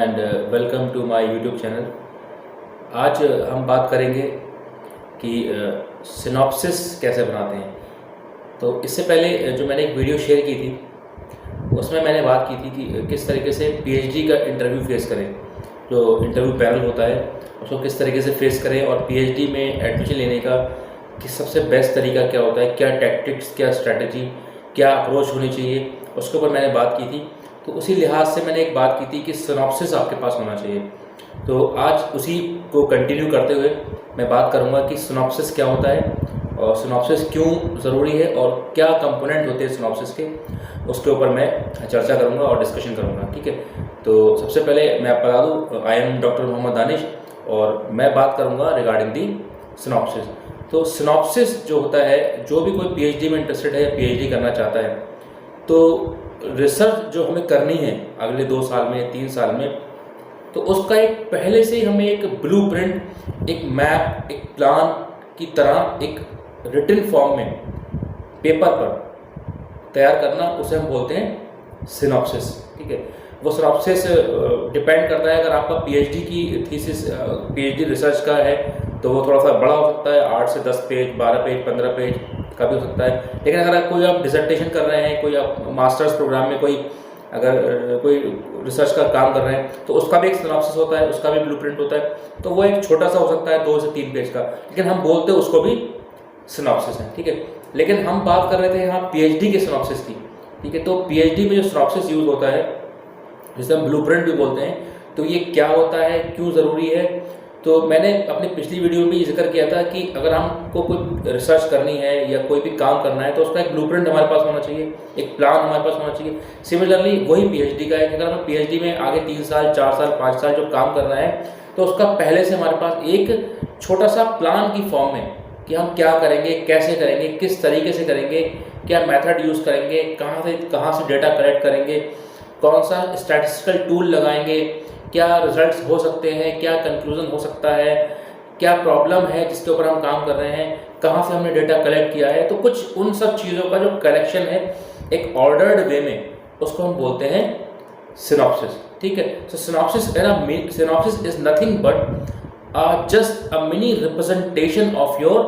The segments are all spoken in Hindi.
And welcome to my YouTube channel. आज हम बात करेंगे कि सिनॉप्सिस कैसे बनाते हैं। तो इससे पहले जो मैंने एक वीडियो शेयर की थी उसमें मैंने बात की थी कि किस तरीके से पीएचडी का इंटरव्यू फेस करें, जो इंटरव्यू पैनल होता है उसको किस तरीके से फेस करें, और पीएचडी में एडमिशन लेने का कि सबसे बेस्ट तरीका क्या होता है, क्या टैक्टिक्स, क्या स्ट्रैटेजी, क्या अप्रोच होनी चाहिए, उसके ऊपर मैंने बात की थी। तो उसी लिहाज से मैंने एक बात की थी कि सिनॉप्सिस आपके पास होना चाहिए। तो आज उसी को कंटिन्यू करते हुए मैं बात करूंगा कि सिनॉप्सिस क्या होता है और सिनॉप्सिस क्यों ज़रूरी है और क्या कंपोनेंट होते हैं सिनॉप्सिस के, उसके ऊपर मैं चर्चा करूंगा और डिस्कशन करूंगा। ठीक है, तो सबसे पहले मैं आपको बता दूँ, I am doctor Mohammad Danish और मैं बात करूंगा रिगार्डिंग दी सिनॉप्सिस। तो सिनॉप्सिस जो होता है, जो भी कोई पीएचडी में इंटरेस्टेड है या पीएचडी करना चाहता है, तो रिसर्च जो हमें करनी है अगले 2 साल में 3 साल में, तो उसका एक पहले से ही हमें एक ब्लूप्रिंट, एक मैप, एक प्लान की तरह एक रिटन फॉर्म में पेपर पर तैयार करना, उसे हम बोलते हैं सिनॉप्सिस। ठीक है, वो सिनॉप्सिस डिपेंड करता है, अगर आपका पीएचडी की थीसिस पीएचडी रिसर्च का है तो वो थोड़ा सा बड़ा हो सकता है, 8 से 10 पेज, 12 पेज, 15 पेज का भी हो सकता है। लेकिन अगर कोई आप डिसर्टेशन कर रहे हैं, कोई आप मास्टर्स प्रोग्राम में कोई रिसर्च का काम कर रहे हैं, तो उसका भी एक सिनॉप्सिस होता है, उसका भी ब्लूप्रिंट होता है। तो वो एक छोटा सा हो सकता है, 2 से 3 पेज का, लेकिन हम बोलते हैं उसको भी सिनॉप्सिस है। ठीक है, लेकिन हम बात कर रहे थे यहाँ पीएचडी के सिनॉप्सिस की। ठीक है, तो पीएचडी में जो सिनॉप्सिस यूज होता है, जिसे हम ब्लूप्रिंट भी बोलते हैं, तो ये क्या होता है, क्यों ज़रूरी है। तो मैंने अपनी पिछली वीडियो में भी जिक्र किया था कि अगर हमको कोई रिसर्च करनी है या कोई भी काम करना है तो उसका एक ब्लूप्रिंट हमारे पास होना चाहिए, एक प्लान हमारे पास होना चाहिए। सिमिलरली वही पीएचडी का है कि अगर हमें पीएचडी में आगे 3 साल, 4 साल, 5 साल जो काम करना है, तो उसका पहले से हमारे पास एक छोटा सा प्लान की फॉर्म में कि हम क्या करेंगे, कैसे करेंगे, किस तरीके से करेंगे, क्या मेथड यूज़ करेंगे, कहाँ से डेटा कलेक्ट करेंगे, कौन सा स्टैटिस्टिकल टूल लगाएंगे, क्या रिजल्ट्स हो सकते हैं, क्या कंक्लूजन हो सकता है, क्या प्रॉब्लम है जिसके ऊपर हम काम कर रहे हैं, कहाँ से हमने डेटा कलेक्ट किया है। तो कुछ उन सब चीज़ों का जो कलेक्शन है एक ऑर्डर्ड वे में, उसको हम बोलते हैं सिनॉप्सिस। ठीक है, so synopsis is nothing but just a mini representation of your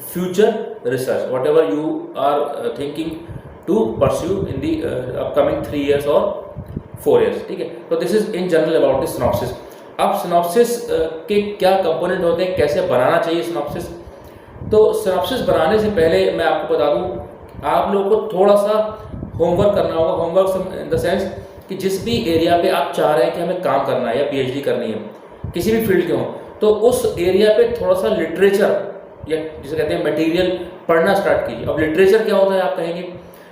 future research, whatever you are thinking to pursue in the upcoming 3 years और 4 years। ठीक है, तो this is in general about the synopsis. अब सिनॉप्सिस के क्या कंपोनेंट होते हैं, कैसे बनाना चाहिए सिनॉप्सिस। तो सिनॉप्सिस बनाने से पहले मैं आपको बता दूं, आप लोगों को थोड़ा सा होमवर्क करना होगा। होमवर्क इन द सेंस कि जिस भी एरिया पे आप चाह रहे हैं कि हमें काम करना है या पीएचडी करनी है, किसी भी फील्ड के हों, तो उस एरिया पे थोड़ा सा लिटरेचर या जिसे कहते हैं मटीरियल पढ़ना स्टार्ट कीजिए। अब लिटरेचर क्या होता है आप कहेंगे,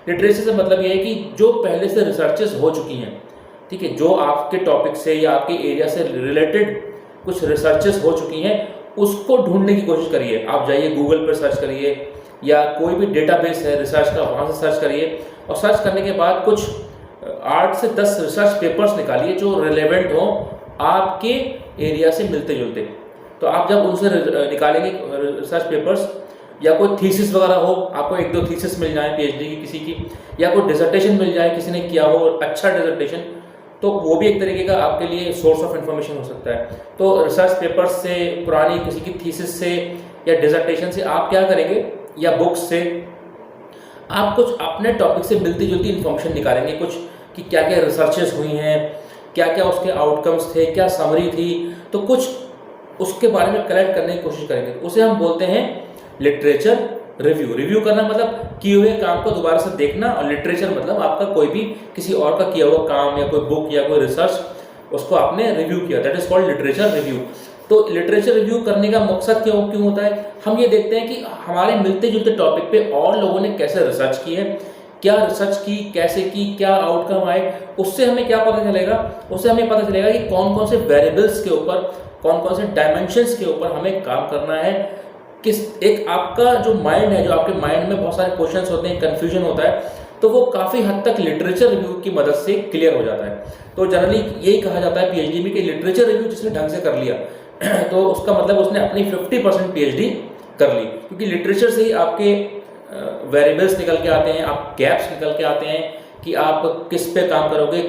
लिटरेचर से मतलब ये है कि जो पहले से रिसर्चेस हो चुकी हैं, ठीक है, जो आपके टॉपिक से या आपके एरिया से रिलेटेड कुछ रिसर्चेस हो चुकी हैं, उसको ढूंढने की कोशिश करिए। आप जाइए गूगल पर सर्च करिए या कोई भी डेटाबेस है रिसर्च का, वहाँ से सर्च करिए, और सर्च करने के बाद कुछ 8 से 10 रिसर्च पेपर्स निकालिए जो रिलेवेंट हों आपके एरिया से मिलते जुलते। तो आप जब उनसे निकालेंगे रिसर्च पेपर्स, या कोई थीसिस वगैरह हो, आपको 1-2 थीसिस मिल जाए पीएचडी की किसी की, या कोई डिसर्टेशन मिल जाए, किसी ने किया हो अच्छा डिसर्टेशन, तो वो भी एक तरीके का आपके लिए सोर्स ऑफ इंफॉर्मेशन हो सकता है। तो रिसर्च पेपर्स से, पुरानी किसी की थीसिस से या डिसर्टेशन से आप क्या करेंगे, या बुक्स से आप कुछ अपने टॉपिक से मिलती जुलती इन्फॉर्मेशन निकालेंगे, कुछ कि क्या क्या रिसर्चेस हुई हैं, क्या क्या उसके आउटकम्स थे, क्या समरी थी, तो कुछ उसके बारे में कलेक्ट करने की कोशिश करेंगे। उसे हम बोलते हैं लिटरेचर रिव्यू। रिव्यू करना मतलब किए हुए काम को दोबारा से देखना, और लिटरेचर मतलब आपका कोई भी किसी और का किया हुआ काम या कोई बुक या कोई रिसर्च, उसको आपने रिव्यू किया, that is called literature review. तो लिटरेचर रिव्यू करने का मकसद क्यों होता है, हम ये देखते हैं कि हमारे मिलते जुलते टॉपिक पे और लोगों ने कैसे रिसर्च की है, क्या रिसर्च की, कैसे की, क्या आउटकम आए। उससे हमें क्या पता चलेगा, उससे हमें पता चलेगा कि कौन कौन से वेरिएबल्स के ऊपर, कौन कौन से डायमेंशंस के ऊपर हमें काम करना है। किस एक आपका जो माइंड है, जो आपके माइंड में बहुत सारे क्वेश्चंस होते हैं, कंफ्यूजन होता है, तो वो काफ़ी हद तक लिटरेचर रिव्यू की मदद से क्लियर हो जाता है। तो जनरली यही कहा जाता है पीएचडी में कि लिटरेचर रिव्यू जिसने ढंग से कर लिया तो उसका मतलब उसने अपनी 50% पीएचडी कर ली, क्योंकि लिटरेचर से ही आपके वेरिएबल्स निकल के आते हैं, आप गैप्स निकल के आते हैं कि आप किस पे काम करोगे,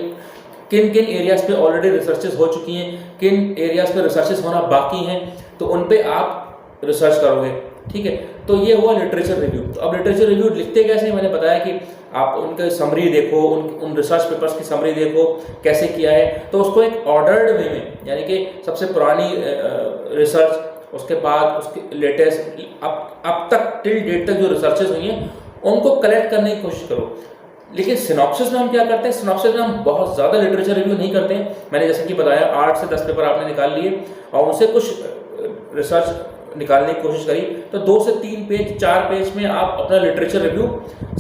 किन किन एरियाज पे ऑलरेडी रिसर्चेस हो चुकी हैं, किन एरियाज पे रिसर्चेस होना बाकी हैं, तो उन पे आप रिसर्च करोगे। ठीक है, तो ये हुआ लिटरेचर रिव्यू। तो अब लिटरेचर रिव्यू लिखते कैसे, मैंने बताया कि आप उनके समरी देखो, उन रिसर्च पेपर्स की समरी देखो कैसे किया है, तो उसको एक ऑर्डर्ड वे में, यानी कि सबसे पुरानी रिसर्च, उसके बाद उसके लेटेस्ट, अब तक टिल डेट तक जो रिसर्चेस हुई हैं उनको कलेक्ट करने की कोशिश करो। लेकिन सिनॉप्सिस में हम क्या करते हैं, सिनॉप्सिस में हम बहुत ज़्यादा लिटरेचर रिव्यू नहीं करते हैं। मैंने जैसे कि बताया 8 से 10 पेपर आपने निकाल लिए और उनसे कुछ रिसर्च निकालने की कोशिश करी, तो 2 से 3 पेज 4 पेज में आप अपना लिटरेचर रिव्यू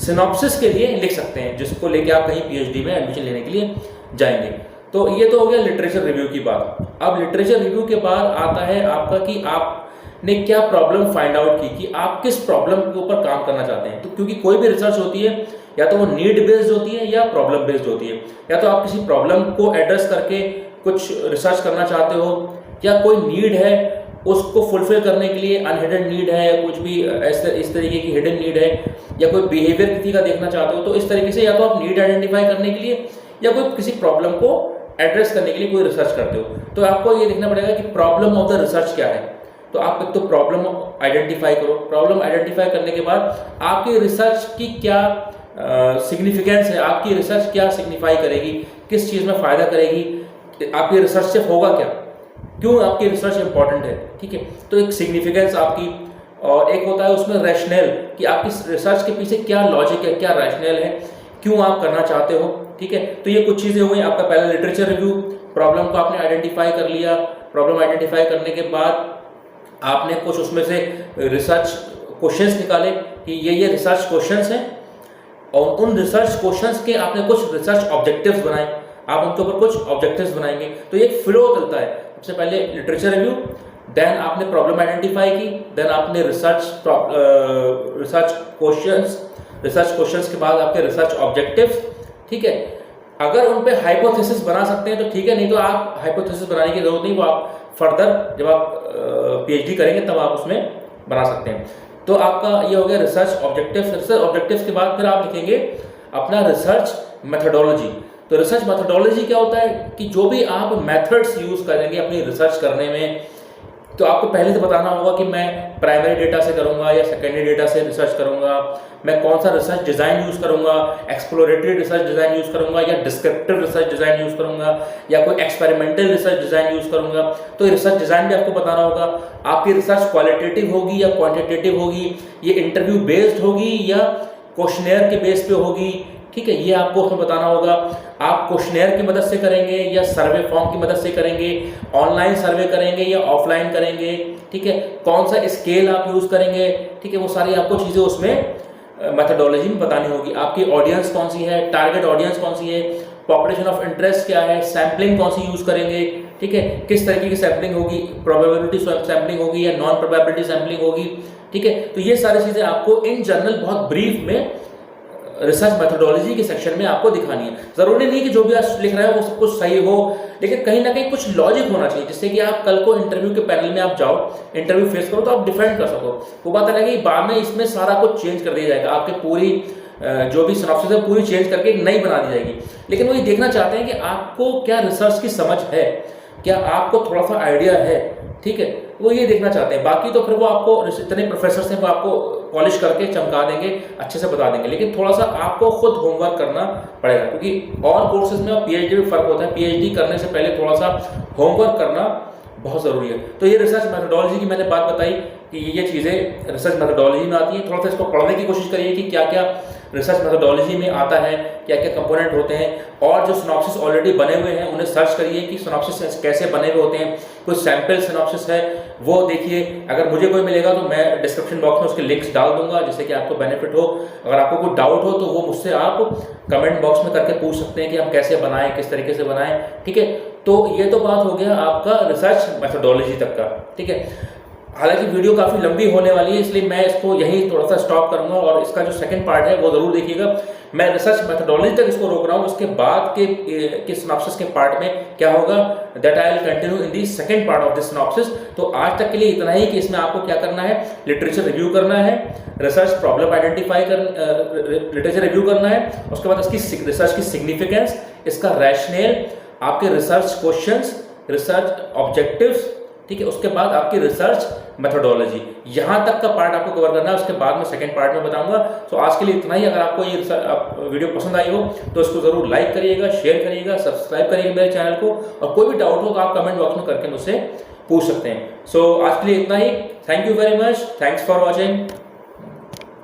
सिनॉप्सिस के लिए लिख सकते हैं, जिसको लेके आप कहीं पीएचडी में एडमिशन लेने के लिए जाएंगे। तो ये तो हो गया लिटरेचर रिव्यू की बात। अब लिटरेचर रिव्यू के बाद आता है आपका कि आपने क्या प्रॉब्लम फाइंड आउट की, कि आप किस प्रॉब्लम के ऊपर काम करना चाहते हैं। तो क्योंकि कोई भी रिसर्च होती है या तो वो नीड बेस्ड होती है या प्रॉब्लम बेस्ड होती है, या तो आप किसी प्रॉब्लम को एड्रेस करके कुछ रिसर्च करना चाहते हो, या कोई नीड है उसको फुलफिल करने के लिए, अनहिडन नीड है, या कुछ भी इस तरीके की हिडन नीड है, या कोई बिहेवियर किसी का देखना चाहते हो। तो इस तरीके से या तो आप नीड आइडेंटिफाई करने के लिए या कोई किसी प्रॉब्लम को एड्रेस करने के लिए कोई रिसर्च करते हो। तो आपको ये देखना पड़ेगा कि प्रॉब्लम ऑफ द रिसर्च क्या है। तो आप एक तो प्रॉब्लम आइडेंटिफाई करो, प्रॉब्लम आइडेंटिफाई करने के बाद आपकी रिसर्च की क्या सिग्निफिकेंस है, आपकी रिसर्च क्या सिग्निफाई करेगी, किस चीज़ में फ़ायदा करेगी, आपकी रिसर्च से होगा क्या, क्यों आपकी रिसर्च इंपॉर्टेंट है। ठीक है, तो एक सिग्निफिकेंस आपकी, और एक होता है उसमें रैशनल, कि आपकी रिसर्च के पीछे क्या लॉजिक है, क्या रैशनल है, क्यों आप करना चाहते हो। ठीक है, तो ये कुछ चीज़ें हो गई। आपका पहला लिटरेचर रिव्यू, प्रॉब्लम को आपने आइडेंटिफाई कर लिया। प्रॉब्लम आइडेंटिफाई करने के बाद आपने कुछ उसमें से रिसर्च क्वेश्चंस निकाले कि ये रिसर्च क्वेश्चंस हैं, और उन रिसर्च क्वेश्चंस के आपने कुछ रिसर्च ऑब्जेक्टिव्स बनाए, आप उनके ऊपर कुछ ऑब्जेक्टिव्स बनाएंगे। तो एक फ्लो चलता है, सबसे पहले लिटरेचर रिव्यू, देन आपने प्रॉब्लम आइडेंटिफाई की, देन आपने रिसर्च क्वेश्चंस के बाद आपके रिसर्च ऑब्जेक्टिव्स। ठीक है, अगर उन पे हाइपोथेसिस बना सकते हैं तो ठीक है, नहीं तो आप हाइपोथेसिस बनाने की जरूरत नहीं, वो आप फर्दर जब आप पीएचडी करेंगे तब आप उसमें बना सकते हैं। तो आपका ये हो गया रिसर्च ऑब्जेक्टिव्स। रिसर्च ऑब्जेक्टिव्स के बाद फिर आप लिखेंगे अपना रिसर्च मेथोडोलॉजी। तो रिसर्च मेथोडोलॉजी क्या होता है कि जो भी आप मेथड्स यूज करेंगे अपनी रिसर्च करने में, तो आपको पहले से बताना होगा कि मैं प्राइमरी डेटा से करूंगा या सेकेंडरी डेटा से रिसर्च करूंगा, मैं कौन सा रिसर्च डिजाइन यूज करूंगा, एक्सप्लोरेटरी रिसर्च डिजाइन यूज करूंगा या डिस्क्रिप्टिव रिसर्च डिजाइन यूज करूंगा या कोई एक्सपेरिमेंटल रिसर्च डिजाइन यूज करूंगा। तो रिसर्च डिजाइन भी आपको बताना होगा। आपकी रिसर्च क्वालिटेटिव होगी या क्वांटिटेटिव होगी, ये इंटरव्यू बेस्ड होगी या क्वेश्चनेयर के बेस पे होगी। ठीक है, ये आपको उसमें बताना होगा। आप क्वेश्चनेयर की मदद से करेंगे या सर्वे फॉर्म की मदद से करेंगे, ऑनलाइन सर्वे करेंगे या ऑफलाइन करेंगे। ठीक है, कौन सा स्केल आप यूज करेंगे। ठीक है, वो सारी आपको चीजें उसमें मेथोडोलॉजी में बतानी होगी। आपकी ऑडियंस कौन सी है, टारगेट ऑडियंस कौन सी है, पॉपुलेशन ऑफ इंटरेस्ट क्या है, सैम्पलिंग कौन सी यूज करेंगे। ठीक है, किस तरीके की सैम्पलिंग होगी, प्रोबेबिलिटी सैम्पलिंग होगी या नॉन प्रोबेबिलिटी सैम्पलिंग होगी। ठीक है, तो ये सारी चीजें आपको इन जनरल बहुत ब्रीफ में रिसर्च मेथोडोलॉजी के सेक्शन में आपको दिखानी है। जरूरी नहीं कि जो भी आप लिख रहे हो वो सब कुछ सही हो, लेकिन कहीं ना कहीं कुछ लॉजिक होना चाहिए, जिससे कि आप कल को इंटरव्यू के पैनल में आप जाओ, इंटरव्यू फेस करो तो आप डिफेंड कर सको। वो बात अलग है, बाद में इसमें सारा कुछ चेंज कर दिया जाएगा, आपके पूरी जो भी सिनॉप्सिस है पूरी चेंज करके एक नई बना दी जाएगी। लेकिन वो ये देखना चाहते हैं कि आपको क्या रिसर्च की समझ है, क्या आपको थोड़ा सा आइडिया है। ठीक है, वो ये देखना चाहते हैं। बाकी तो फिर वो आपको इतने प्रोफेसर हैं वो आपको पॉलिश करके चमका देंगे, अच्छे से बता देंगे, लेकिन थोड़ा सा आपको खुद होमवर्क करना पड़ेगा, क्योंकि और कोर्सेज में और पीएचडी में फर्क होता है। पीएचडी करने से पहले थोड़ा सा होमवर्क करना बहुत जरूरी है। तो ये रिसर्च मेथोडोलॉजी की मैंने बात बताई कि ये चीज़ें रिसर्च मेथोडोलॉजी में आती हैं। थोड़ा सा इसको पढ़ने की कोशिश करिए कि क्या क्या रिसर्च मेथोडोलॉजी में आता है, क्या क्या कंपोनेंट होते हैं, और जो सिनॉप्सिस ऑलरेडी बने हुए हैं उन्हें सर्च करिए कि सिनॉप्सिस कैसे बने हुए होते हैं। कुछ सैंपल सिनॉप्सिस है वो देखिए, अगर मुझे कोई मिलेगा तो मैं डिस्क्रिप्शन बॉक्स में उसके लिंक्स डाल दूंगा जिससे कि आपको बेनिफिट हो। अगर आपको कोई डाउट हो तो वो मुझसे आप कमेंट बॉक्स में करके पूछ सकते हैं कि हम कैसे बनाएं, किस तरीके से बनाएं। ठीक है, तो ये तो बात हो गया आपका रिसर्च मेथोडोलॉजी तक का। ठीक है, हालांकि वीडियो काफ़ी लंबी होने वाली है, इसलिए मैं इसको यहीं थोड़ा सा स्टॉप करूंगा और इसका जो सेकंड पार्ट है वो ज़रूर देखिएगा। मैं रिसर्च मेथोडोलॉजी तक इसको रोक रहा हूँ, उसके बाद के सिनॉप्सिस के पार्ट में क्या होगा, that I will continue in the second part of this synopsis. तो आज तक के लिए इतना ही कि इसमें आपको क्या करना है, लिटरेचर रिव्यू करना है, research problem identify literature review करना है, उसके बाद इसकी रिसर्च की सिग्निफिकेंस, इसका रैशनल, आपके रिसर्च क्वेश्चंस, रिसर्च ऑब्जेक्टिव्स, ठीक है, उसके बाद आपकी रिसर्च मेथोडोलॉजी, यहां तक का पार्ट आपको कवर करना है। उसके बाद मैं सेकंड पार्ट में बताऊंगा। तो आज के लिए इतना ही। अगर आपको ये वीडियो पसंद आई हो तो इसको जरूर लाइक करिएगा, शेयर करिएगा, सब्सक्राइब करिएगा मेरे चैनल को, और कोई भी डाउट हो तो आप कमेंट बॉक्स में करके मुझसे पूछ सकते हैं। सो आज के लिए इतना ही। Thank you very much, thanks for watching.